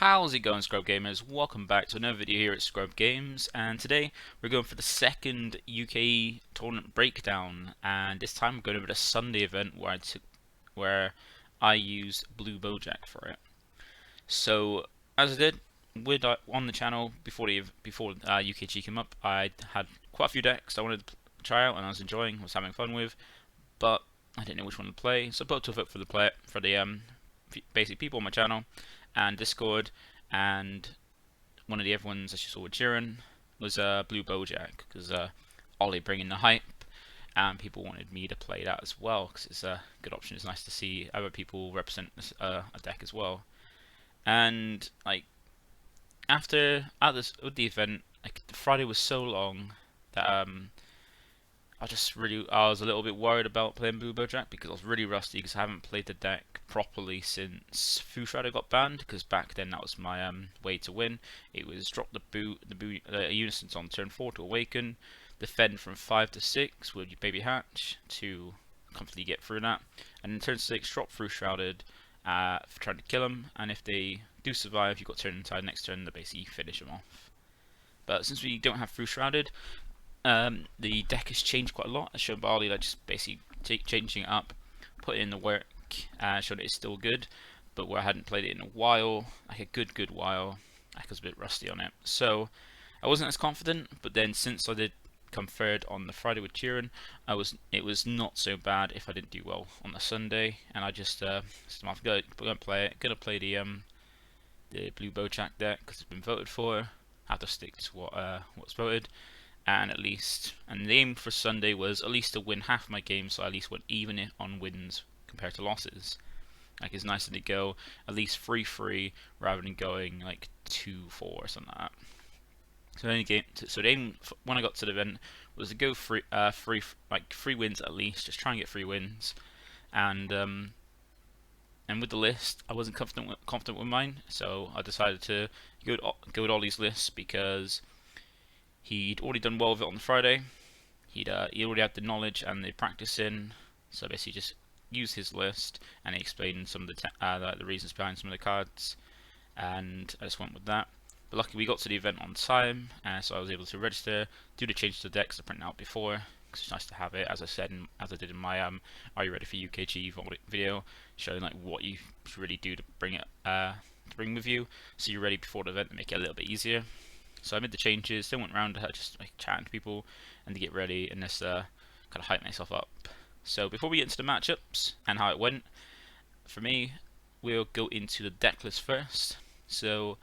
How's it going, ScrubGamers? Welcome back to another video here at ScrubGames, and today we're going for the second UKGE tournament breakdown, and this time we're going over the Sunday event where I used Blue Boujack for it. So as I did on the channel before UKGE came up, I had quite a few decks I wanted to try out and I was enjoying, was having fun with, but I didn't know which one to play, so I put a vote for the basic people on my channel and Discord, and one of the other ones, as you saw with Jiren, was Blue Boujack, because Ollie bringing the hype, and people wanted me to play that as well, because it's a good option. It's nice to see other people represent a deck as well. And like with the event, like the Friday was so long that I was a little bit worried about playing Blue Boujack because I was really rusty because I haven't played the deck properly since Shadow got banned, because back then that was my way to win. It was drop the Unisons on turn 4 to awaken, defend from 5 to 6 with your baby hatch to comfortably get through that, and then turn 6 drop through Shrouded for trying to kill them, and if they do survive you've got turn inside next turn to basically finish them off. But since we don't have through Shrouded, the deck has changed quite a lot. As shown by Ollie, like just basically changing it up, putting in the work, showing it is still good, but where I hadn't played it in a while, like a good while, I was a bit rusty on it. So I wasn't as confident, but then since I did come third on the Friday with Jiren, it was not so bad if I didn't do well on the Sunday, and I just said I'm gonna play it. Gonna play the Blue Boujack deck because it's been voted for. I have to stick to what's voted. And the aim for Sunday was at least to win half my game, so I at least went even on wins compared to losses. Like, it's nicer to go at least 3-3 rather than going like 2-4 or something like that. So the aim when I got to the event was to go three wins at least, just try and get 3 wins. And with the list, I wasn't confident with mine, so I decided to go with Ollie's list because he'd already done well with it on the Friday. He already had the knowledge and the practice in, so basically just used his list and he explained some of the reasons behind some of the cards, and I just went with that. But luckily we got to the event on time, so I was able to register, do the change to the decks I printed out before, because it's nice to have it, as I said, as I did in my Are You Ready for UKGE video, showing like what you should really do to bring with you, so you're ready before the event to make it a little bit easier. So I made the changes, then went around just like chatting to people and to get ready and just kind of hype myself up. So before we get into the matchups and how it went, for me, we'll go into the deck list first. So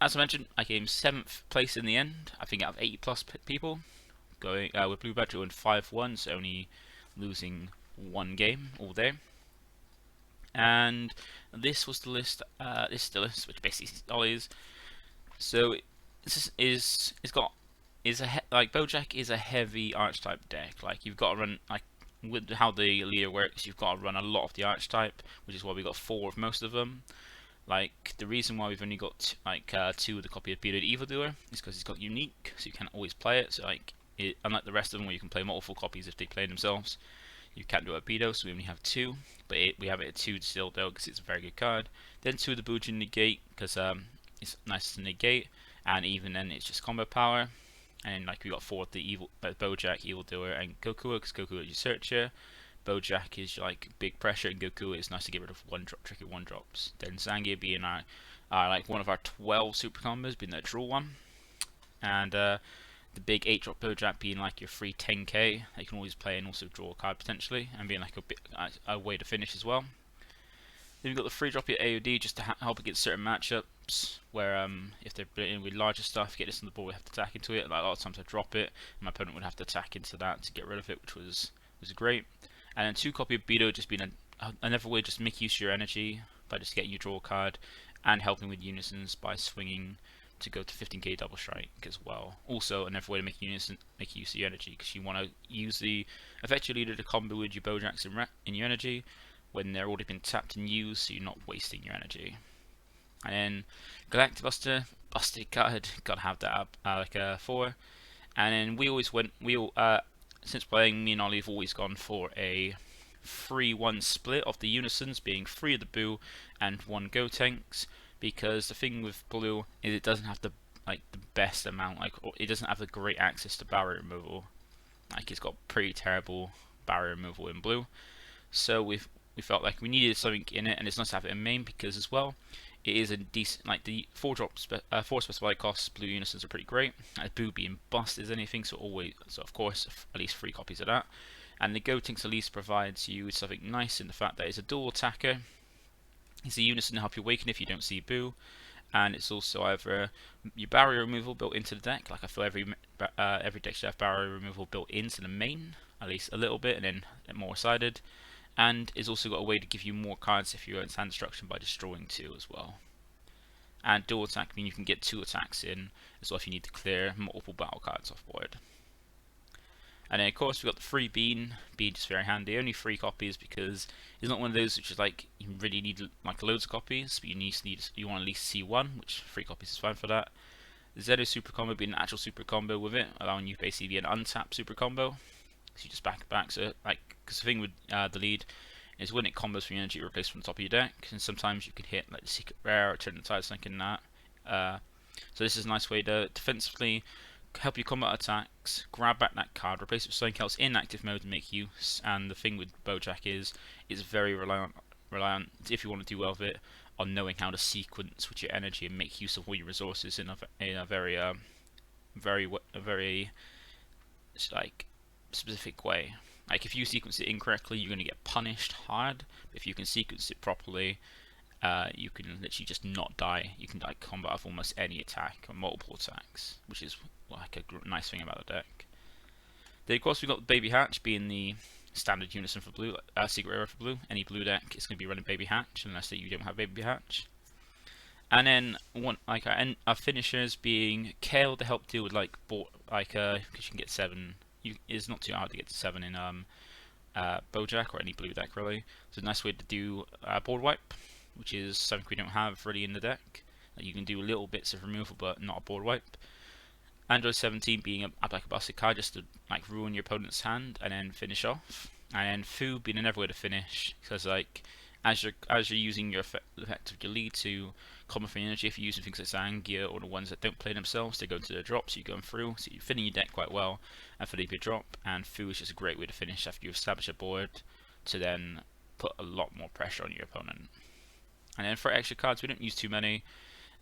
as I mentioned, I came 7th place in the end. I think out of 80 plus people going with Blue Boujack going 5-1, so only losing 1 game all day. And this was the list. This is the list, which basically Ollie's. So Boujack is a heavy archetype deck. Like, you've got to run, like with how the leader works, you've got to run a lot of the archetype, which is why we got 4 of most of them. Like, the reason why we've only got 2 of the copy of Bearded Evildoer is because it's got unique, so you can't always play it. So like, unlike the rest of them where you can play multiple copies if they play themselves, you can't do it at Beto, so we only have 2. But we have it at 2 still though, because it's a very good card. Then 2 of the Boujack negate, because it's nice to negate, and even then it's just combo power. And like we got 4 of the Boujack, Evildoer, and Goku, because Goku is your searcher. Boujack is like big pressure, and Goku is nice to get rid of tricky 1-drops. Then Zangief being like one of our 12 super combos, being the draw one, and the big 8-drop Boujack being like your free 10k that you can always play and also draw a card potentially, and being like a way to finish as well. Then we've got the 3-drop your AOD just to help against certain matchups where if they're in with larger stuff, get this on the board, we have to attack into it. Like, a lot of times I drop it and my opponent would have to attack into that to get rid of it, which was great. And then 2 copy of Beto just being another way just make use of your energy by just getting you draw a card and helping with unisons by swinging to go to 15k double strike as well. Also another way to make use of your energy, because you want to use the effect your leader to combo with your Bojacks in your energy when they're already been tapped and used, so you're not wasting your energy. And then Galactic Buster, busted card, gotta have that up like a 4. And then since playing, me and Ollie have always gone for a 3-1 split of the Unisons, being 3 of the Boo and 1 Gotenks, because the thing with blue is it doesn't have the best amount, it doesn't have the great access to barrier removal. Like, it's got pretty terrible barrier removal in blue. So we felt like we needed something in it, and it's nice to have it in main because as well it is a decent, like the 4 specified costs blue unisons are pretty great. Blue being bust is anything, so of course at least 3 copies of that. And the Gotenks at least provides you with something nice in the fact that it's a dual attacker. It's a unison to help you awaken if you don't see Boo, and it's also either your barrier removal built into the deck. Like, I feel every deck should have barrier removal built into the main, at least a little bit, and then more sided. And it's also got a way to give you more cards if you earn sand destruction by destroying 2 as well. And dual attack means you can get 2 attacks in as well if you need to clear multiple battle cards off board. And then of course we've got the free bean. Bean is very handy, only 3 copies because it's not one of those which is like you really need like loads of copies, but you want at least see 1, which 3 copies is fine for that. The Zen-Oh super combo being an actual super combo with it, allowing you basically to be an untapped super combo. So you just back it back, so like, because the thing with the lead is when it combos for your energy, it replaces from the top of your deck, and sometimes you can hit like the secret rare or turn the tide something like that. So this is a nice way to defensively help you combat attacks, grab back that card, replace it with something else in active mode and make use. And the thing with Boujack is it's very reliant if you want to do well with it on knowing how to sequence with your energy and make use of all your resources in a very like specific way. Like, if you sequence it incorrectly, you're going to get punished hard. But if you can sequence it properly, you can literally just not die. You can like combat off almost any attack or multiple attacks, which is like a nice thing about the deck. Then of course we've got Baby Hatch being the standard unison for blue, secret rare for blue. Any blue deck is going to be running Baby Hatch unless that you don't have Baby Hatch. And then our finishers being Kale to help deal with because you can get 7. It's not too hard to get to 7 in Boujack or any blue deck really. It's a nice way to do board wipe, which is something we don't have really in the deck. Like, you can do little bits of removal but not a board wipe. Android 17 being a busted card just to like ruin your opponent's hand and then finish off. And then Fu being another way to finish, because like as you're using your effect of your lead to combo for energy, if you're using things like Zangia or the ones that don't play themselves, they go into the drop, so you're going through, so you're filling your deck quite well and filling your drop. And Fu is just a great way to finish after you establish a board to then put a lot more pressure on your opponent. And then for extra cards, we don't use too many.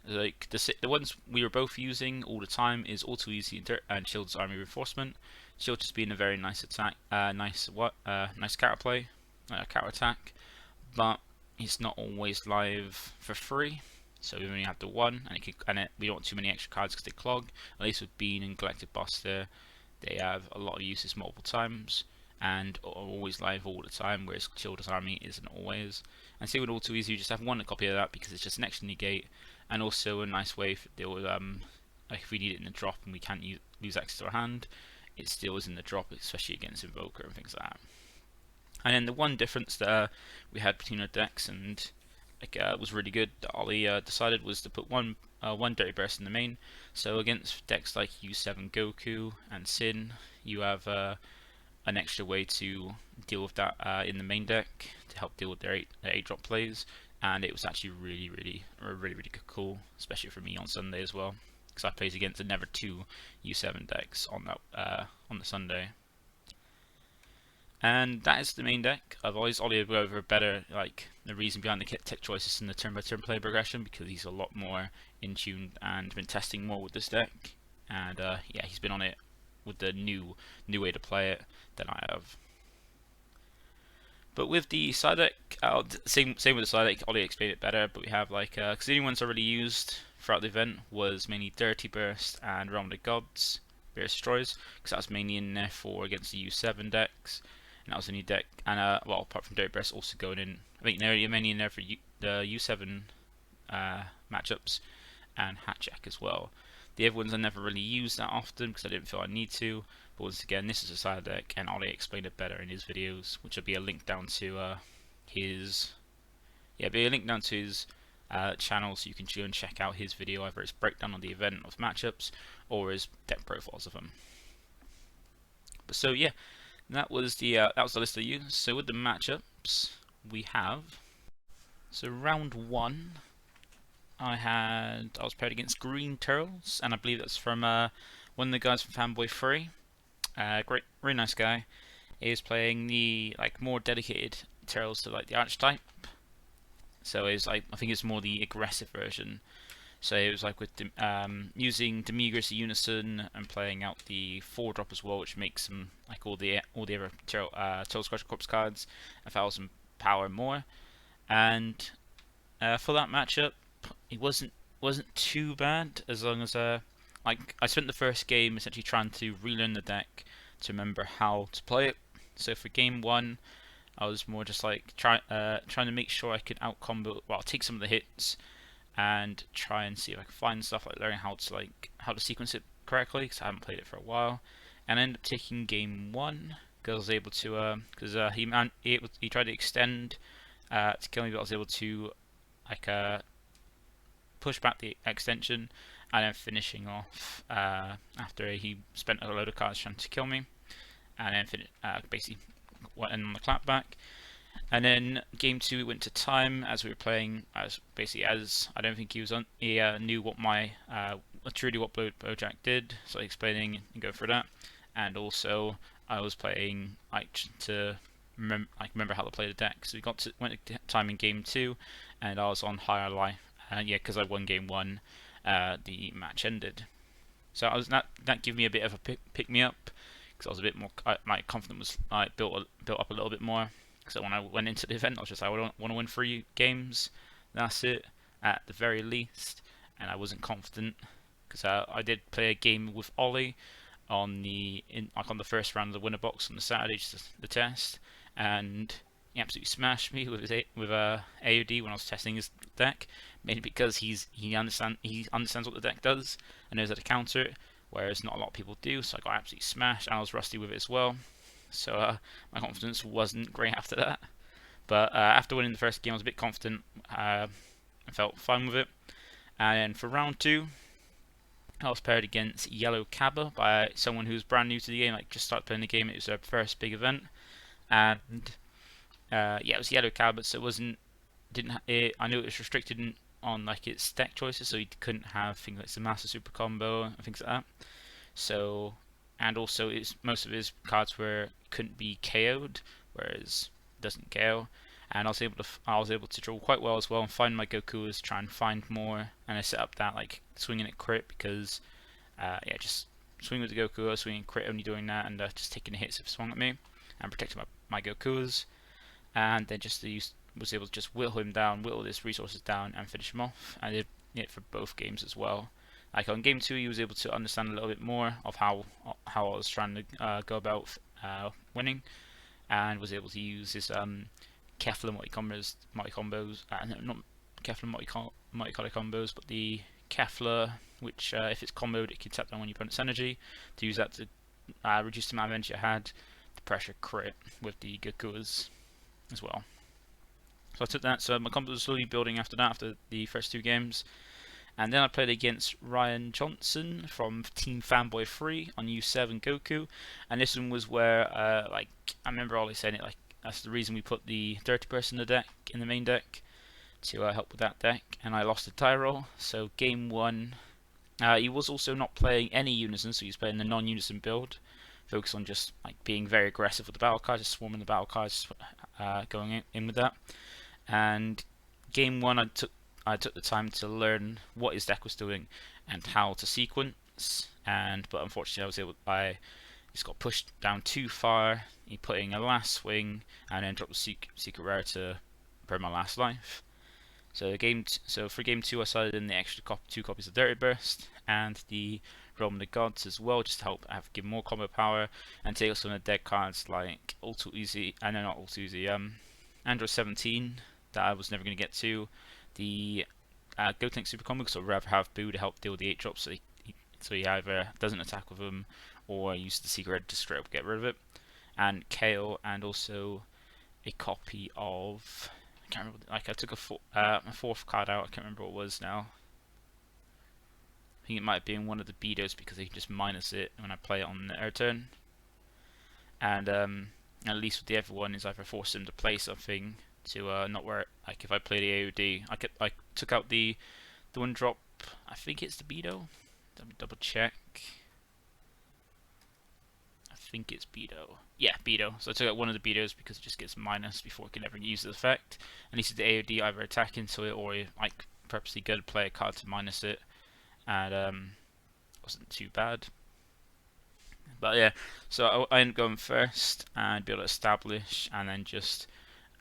Like the ones we were both using all the time is Auto Easy and Shield's Army Reinforcement. Shield just being a very nice attack, nice counter play, counter attack, but it's not always live for free. So we only have the 1, and we don't want too many extra cards because they clog. At least with Bean and Galactic Buster, they have a lot of uses multiple times and are always live all the time, whereas Shield's Army isn't always. And same with Auto Easy, you just have 1 copy of that because it's just an extra negate. And also a nice way to deal with like if we need it in the drop and we can't lose access to our hand, it still is in the drop, especially against Invoker and things like that. And then the one difference that we had between our decks and was really good that Ollie decided was to put one Dirty Burst in the main. So against decks like U7 Goku and Sin, you have an extra way to deal with that in the main deck to help deal with their 8 drop plays. And it was actually really cool, especially for me on Sunday as well, because I played against the Never 2 U7 decks on the Sunday. And that is the main deck. I've always Ollie go over better the reason behind the tech choices and the turn by turn play progression, because he's a lot more in tune and been testing more with this deck. And yeah, he's been on it with the new way to play it than I have. But with the side deck, same with the side deck, Ollie explained it better, but we have because the only ones already used throughout the event was mainly Dirty Burst and Realm of the Gods, Various Destroyers, because that was mainly in there for against the U7 decks, and that was a new deck. And well, apart from Dirty Burst also going in, I think they're mainly in there for the U7 matchups, and Hatjack as well. The other ones I never really used that often because I didn't feel I need to. But once again, this is a side deck, and Ollie explained it better in his videos, which will be a link down to his channel, so you can go and check out his video, either his breakdown on the event of matchups or his deck profiles of them. But so yeah, that was the list I used. So with the matchups, we have round 1. I was paired against Green Turtles, and I believe that's from one of the guys from Fanboy 3. Great, really nice guy. He is playing the like more dedicated Turtles to like the archetype. So it's like I think it's more the aggressive version. So it was like with using Demigra's Unison and playing out the 4-drop as well, which makes them like all the other Turtle Squadron Corps cards 1,000 power more. And for that matchup, it wasn't too bad as long as like I spent the first game essentially trying to relearn the deck to remember how to play it. So for game one, I was more just like trying to make sure I could out combo, well, take some of the hits and try and see if I can find stuff like learning how to sequence it correctly because I haven't played it for a while. And I ended up taking game one because I was able to he tried to extend to kill me, but I was able to like push back the extension and then finishing off after he spent a load of cards trying to kill me, and then basically went in on the clapback. And then game two we went to time as we were playing as I don't think he knew what my truly what Blue Boujack did, so explaining and go for that. And also I was playing like to remember how to play the deck. So we went to time in game two, and I was on higher life. Yeah, because I won game one, the match ended. So that gave me a bit of a pick me up because I was a bit more. My confidence was built up a little bit more. So when I went into the event, I was just like, I want to win 3 games. That's it, at the very least. And I wasn't confident because I did play a game with Ollie on the first round of the winner box on the Saturday, just the test, and he absolutely smashed me with AOD when I was testing his deck, mainly because he understands what the deck does and knows how to counter it, whereas not a lot of people do. So I got absolutely smashed, and I was rusty with it as well. So my confidence wasn't great after that. But after winning the first game, I was a bit confident. I felt fine with it. And for round 2, I was paired against Yellow Cabba by someone who's brand new to the game, like just started playing the game. It was their first big event, and yeah, it was Yellow Cabba, so I knew it was restricted on like its deck choices, so you couldn't have things like the Master Super Combo and things like that. So, and also most of his cards couldn't be KO'd, whereas it doesn't KO. And I was able to draw quite well as well and find my Goku's, try and find more, and I set up that like swinging at crit because yeah, just swing with the Goku, swinging crit, only doing that, and just taking the hits if it swung at me and protecting my Goku's, and then was able to just whittle his resources down and finish him off. I did it for both games as well. Like on game 2, he was able to understand a little bit more of how I was trying to go about winning, and was able to use his Kefla multi-combos, not Kefla multi-color combos, but the Kefla, which if it's comboed, it can tap down on your opponent's energy, to use that to reduce the amount of energy I had to pressure crit with the Goku's as well. So I took that, so my combo was slowly building after that, after the first 2 games. And then I played against Ryan Johnson from Team Fanboy 3 on U7 Goku, and this one was where like I remember Ollie saying it, like that's the reason we put the Dirty Person in the main deck to help with that deck, and I lost to Tyrol. So game 1, he was also not playing any Unison, so he was playing the non-Unison build, focused on just like being very aggressive with the battle cards, just swarming the battle cards, going in with that. And game 1, I took the time to learn what his deck was doing and how to sequence, but unfortunately I just got pushed down too far. He put in a last swing and then dropped the secret rare to burn my last life. So for game 2, I started in the extra 2 copies of Dirty Burst and the Realm of the Gods as well, just to help give more combo power and take some of the dead cards like Ultra Easy, not Ultra Easy, Android 17 that I was never going to get to. The Gotenks Super Combo, because I'd rather have Boo to help deal with the 8 drops, so he either doesn't attack with them or use the secret red to straight up get rid of it. And Kale, and also a copy of, I can't remember, like I took a 4th card out, I can't remember what it was now. I think it might have been one of the Beatos because they can just minus it when I play it on their turn. And at least with the other one is either force them to play something to not wear it. Like if I play the AOD, I took out the The one drop, I think it's the Beto. Let me double check. I think it's Beto. Yeah, Beto. So I took out one of the Betos because it just gets minus before it can ever use the effect. And this is the AOD either attack into it or like purposely go to play a card to minus it. And wasn't too bad. But yeah, so I ended up going first and be able to establish and then just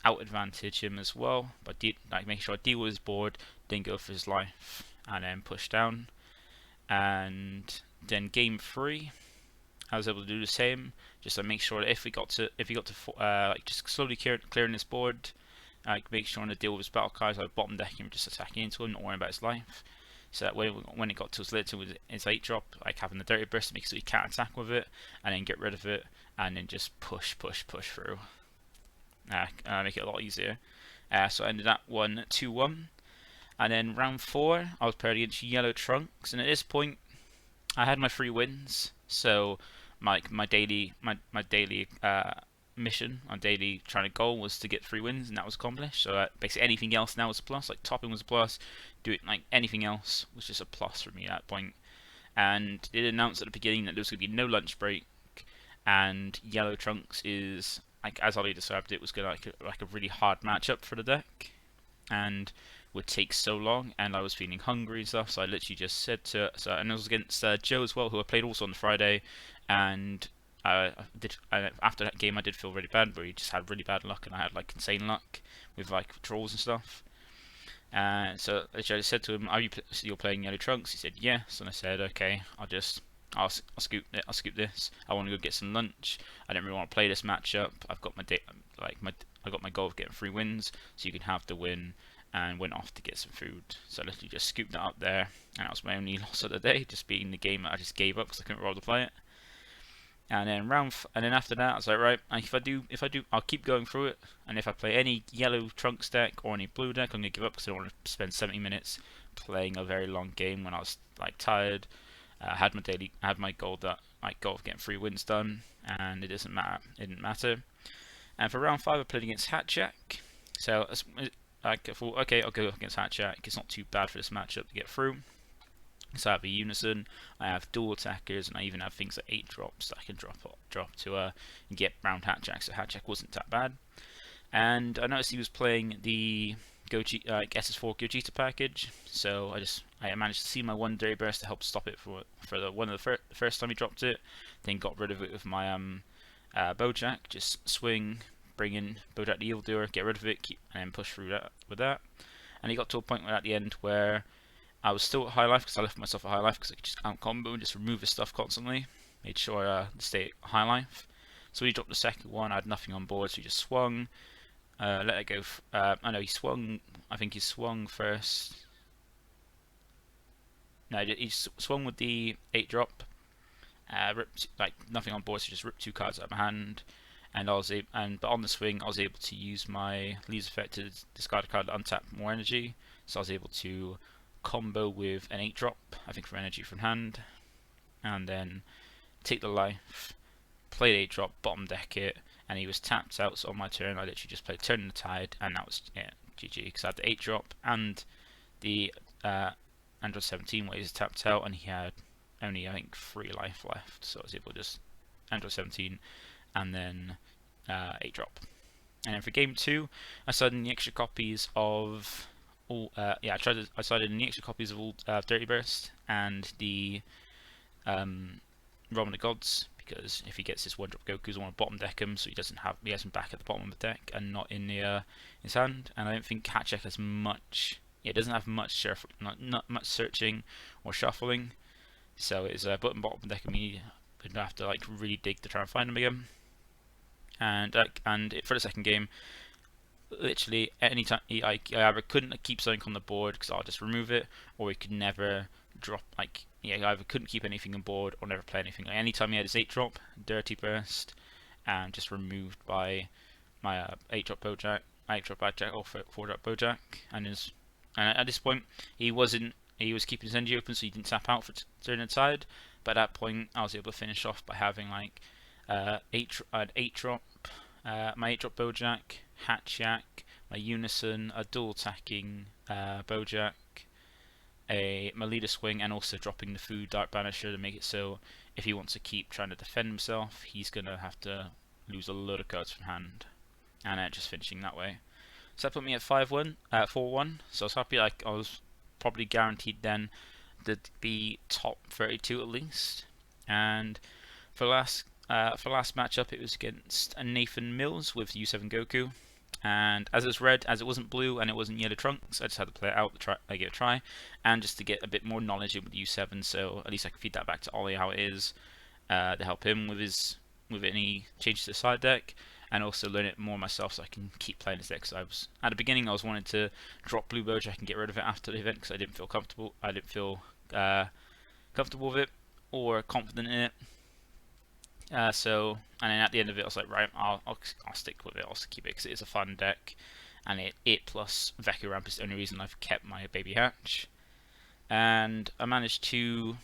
out advantage him as well. But like making sure I deal with his board, then go for his life, and then push down. And then game 3, I was able to do the same. Just to make sure that if he got to like just slowly clearing his board, like make sure to deal with his battle cards, I would bottom deck him, just attacking into him, not worrying about his life. So that way, when it got to his later with his 8-drop, like having the dirty burst to make sure he can't attack with it, and then get rid of it, and then just push through. Make it a lot easier. So I ended that one 2-1. And then round 4, I was paired against Yellow Trunks, and at this point, I had my 3 wins. So my daily mission, my daily trying to goal was to get 3 wins, and that was accomplished. So basically anything else now was a plus. Like topping was a plus. Do it like anything else was just a plus for me at that point. And it announced at the beginning that there was going to be no lunch break, and Yellow Trunks is, like as Ollie described it, was going to like a really hard matchup for the deck, and would take so long, and I was feeling hungry and stuff, so I literally just said to and I was against Joe as well, who I played also on Friday, and after that game I did feel really bad, but he just had really bad luck, and I had like insane luck with like draws and stuff. So I said to him, you're playing Yellow Trunks? He said yes, and I said okay, I'll scoop this. I want to go get some lunch. I don't really want to play this matchup. I've got I got my goal of getting 3 wins, so you can have the win. And went off to get some food. So I literally just scooped that up there, and that was my only loss of the day, just beating the game that I just gave up because I couldn't roll to play it. And then after that, I was like, right, if I do, I'll keep going through it. And if I play any Yellow Trunks deck or any blue deck, I'm gonna give up because I don't want to spend 70 minutes playing a very long game when I was like tired. I had my goal of getting 3 wins done, and it didn't matter. And for round 5, I played against Hatjack. So I thought, okay, I'll go against Hatjack. It's not too bad for this matchup to get through. So I have a Unison, I have dual attackers, and I even have things like 8 drops that I can drop to get round Hatjack. So Hatjack wasn't that bad. And I noticed he was playing the SS4 Gogeta package. So I managed to see my 1 Dirty Burst to help stop it for the first time he dropped it. Then got rid of it with my Bojack. Just swing, bring in Bojack the Evildoer, get rid of it, and then push through that with that. And he got to a point at the end where I was still at high life because I left myself at high life because I could just out combo and just remove his stuff constantly. Made sure to stay at high life. So he dropped the second one. I had nothing on board, so he just swung. Let it go. I know he swung. I think he swung first. No, he swung with the 8-drop. Ripped like nothing on board, so just ripped 2 cards out of my hand. And but on the swing, I was able to use my Leaves effect to discard a card to untap more energy. So I was able to combo with an 8-drop, I think, for energy from hand, and then take the life, play the 8-drop, bottom deck it, and he was tapped out. So on my turn, I literally just played Turn in the Tide, and that was GG. Because I had the 8-drop and the Android 17 where he was tapped out, and he had only, I think, 3 life left. So I was able to just Android 17 and then 8-drop. And then for game 2, I started in the extra copies of all. I started in the extra copies of all Dirty Burst and the Realm of the Gods, because if he gets his 1-drop Gokus, I want to bottom deck him so he has him back at the bottom of the deck and not in the his hand. And I don't think Hatcheck has much. Yeah, it doesn't have much not much searching or shuffling. So it's bottom deck of me. I'd have to like really dig to try and find him again. And for the second game, literally anytime I either couldn't keep something on the board because I'll just remove it, or he could never drop I either couldn't keep anything on board or never play anything. Like anytime he had his 8-drop, Dirty Burst, and just removed by my 8-drop Bojack, 8-drop Bojack, or 4-drop Bojack, and at this point he was keeping his energy open, so he didn't tap out for turn inside. But at that point, I was able to finish off by having like 8-drop, my 8-drop Bojack, Hatchack, my Unison, a dual attacking Bojack, my leader swing, and also dropping the food Dark Banisher to make it so if he wants to keep trying to defend himself, he's gonna have to lose a load of cards from hand, and just finishing that way. So that put me at 4-1. So I was happy. Like I was probably guaranteed then to be top 32 at least. And for last matchup, it was against Nathan Mills with U7 Goku. And as it's red, as it wasn't blue and it wasn't yellow trunks, I just had to play it out, give it a try, and just to get a bit more knowledge with U7, so at least I can feed that back to Ollie how it is, to help him with any changes to the side deck, and also learn it more myself so I can keep playing this deck. Because at the beginning I was wanting to drop Blue Boujack and get rid of it after the event because I didn't feel comfortable. I didn't feel comfortable with it or confident in it. And then at the end of it, I was like, right, I'll stick with it. I'll keep it because it is a fun deck, and it plus Veku Ramp is the only reason I've kept my Baby Hatch. And I managed to,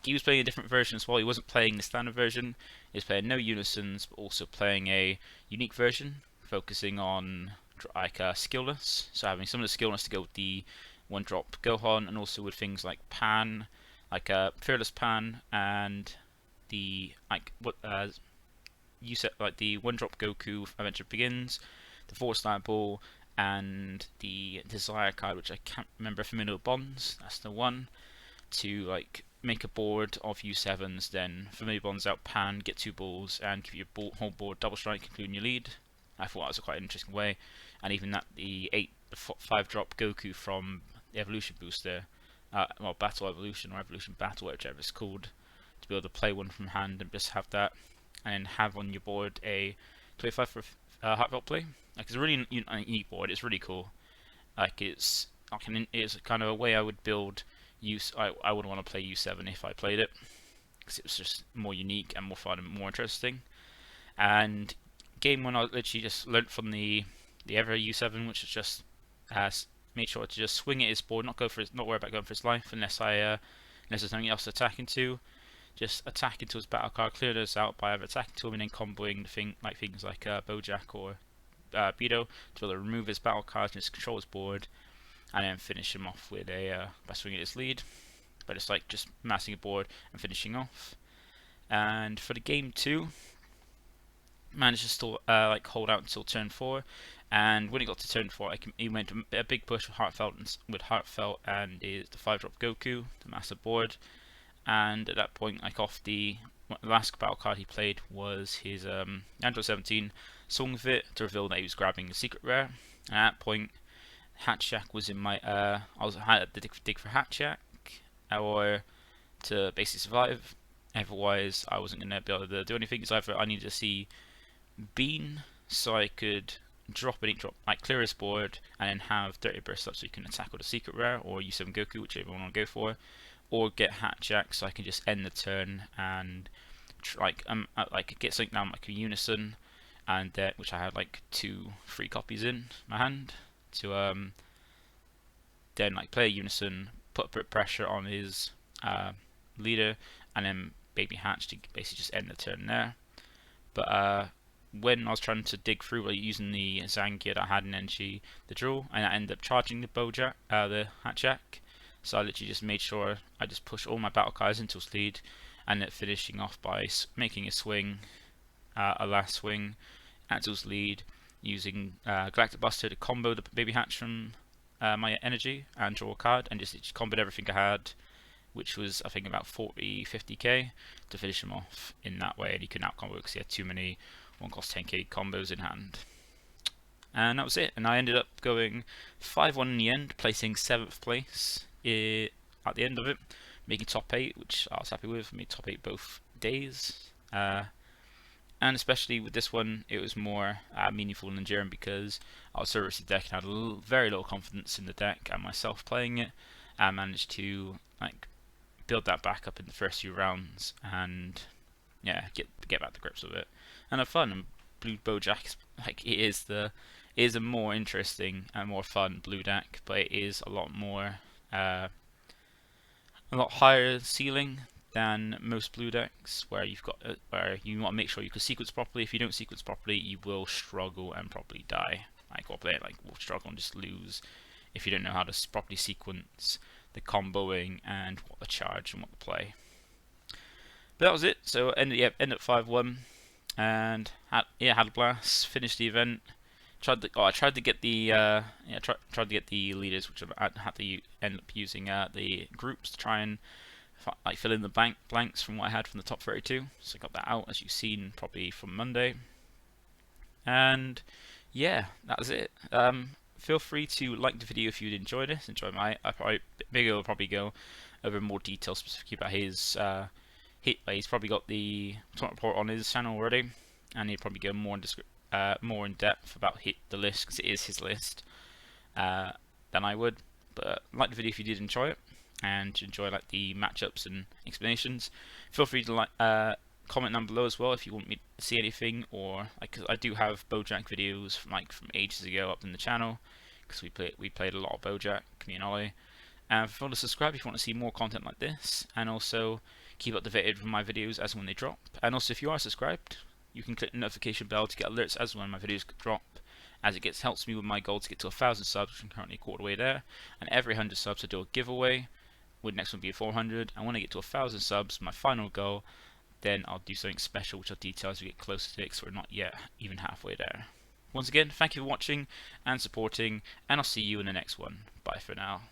he was playing a different version as well. He wasn't playing the standard version. He was playing no unisons, but also playing a unique version, focusing on skillless. So having some of the skillness to go with the 1-drop Gohan, and also with things like Pan, Fearless Pan, and the the 1-drop Goku Adventure Begins, the 4-star ball, and the Desire card, which I can't remember, Familiar Bonds. That's the one to make a board of U7s, then Familiar Bonds out Pan, get 2 balls, and give your whole board double strike, including your lead. I thought that was a quite interesting way, and even that the 5-drop Goku from the Evolution Booster, Battle Evolution or Evolution Battle, whichever it's called, to be able to play one from hand and just have that, and have on your board a 25 for Heartfelt Play. It's a really unique board. It's really cool. It's kind of a way I would build I would want to play U7 if I played it, because it was just more unique and more fun and more interesting. And game 1, I literally just learnt from the Ever U7, which is just made sure to just swing at his board, not worry about going for his life unless there's something else to attack into. Just attack into his battle card, clear those out by either attacking to him and then comboing things like Bojack or Beto to be able to remove his battle cards and just control his board, and then finish him off with by swinging at his lead. But it's just massing a board and finishing off. And for the game 2, managed to still hold out until turn 4, and when it got to turn 4, he went a big push with Heartfelt and the 5-drop Goku, the massive board. And at that point, the last battle card he played was his Android 17, swung with it to reveal that he was grabbing the secret rare. And at that point, Hatchak was in my I had to dig for Hatchak or to basically survive. Otherwise, I wasn't going to be able to do anything. So either I needed to see Bean so I could clear his board and then have Dirty Burst up so you can attack with a secret rare, or U7 Goku, whichever one I want to go for, or get Hatchak so I can just end the turn and get something down like a Unison, and which I had 2 free copies in my hand to then play a Unison, put a bit of pressure on his leader, and then Baby Hatch to basically just end the turn there. But when I was trying to dig through using the Zangia that I had in NG, the draw, and I ended up charging the Bojack, the Hatchak. So I literally just made sure I just push all my battle cards into his lead, and then finishing off by making a swing, a last swing at his lead, using Galactic Buster to combo the Baby Hatch from my energy and draw a card, and just comboed everything I had, which was I think about 40-50k to finish him off in that way, and he couldn't out combo because he had too many 1-cost 10k combos in hand. And that was it, and I ended up going 5-1 in the end, placing 7th place at the end of it, making top 8, which I was happy with. Made top 8 both days, and especially with this one, it was more meaningful and enduring because I was so rusty deck and had very little confidence in the deck and myself playing it. I managed to build that back up in the first few rounds and get back to grips with it and have fun. And Blue Boujack, is a more interesting and more fun blue deck, but it is a lot higher ceiling than most blue decks, where you want to make sure you can sequence properly. If you don't sequence properly, you will struggle and probably die. Will struggle and just lose if you don't know how to properly sequence the comboing, and what the charge and what the play. But that was it. So ended up 5-1, and had a blast. Finished the event. I tried to get the tried to get the leaders, which I had to end up using the groups to try and fill in the blanks from what I had from the top 32. So I got that out, as you've seen probably from Monday. And yeah, that was it. Feel free to like the video if you enjoyed it. Bigger will probably go over more details specifically about his hit. He's probably got the tournament report on his channel already, and he'd probably go more in depth about the list, because it is his list, than I would. But like the video if you did enjoy it, and enjoy like the matchups and explanations. Feel free to comment down below as well if you want me to see anything, or cause I do have Boujack videos from ages ago up in the channel, because we played a lot of Boujack, me and Ollie. And if you want to subscribe if you want to see more content like this, and also keep up to date with my videos as when they drop. And also, if you are subscribed, you can click the notification bell to get alerts as when my videos drop, as it helps me with my goal to get to 1,000 subs, which I'm currently a quarter way there. And every 100 subs I do a giveaway, with next one be 400. And when I get to 1,000 subs, my final goal, then I'll do something special, which I'll detail as we get closer to it, because we're not yet even halfway there. Once again, thank you for watching and supporting, and I'll see you in the next one. Bye for now.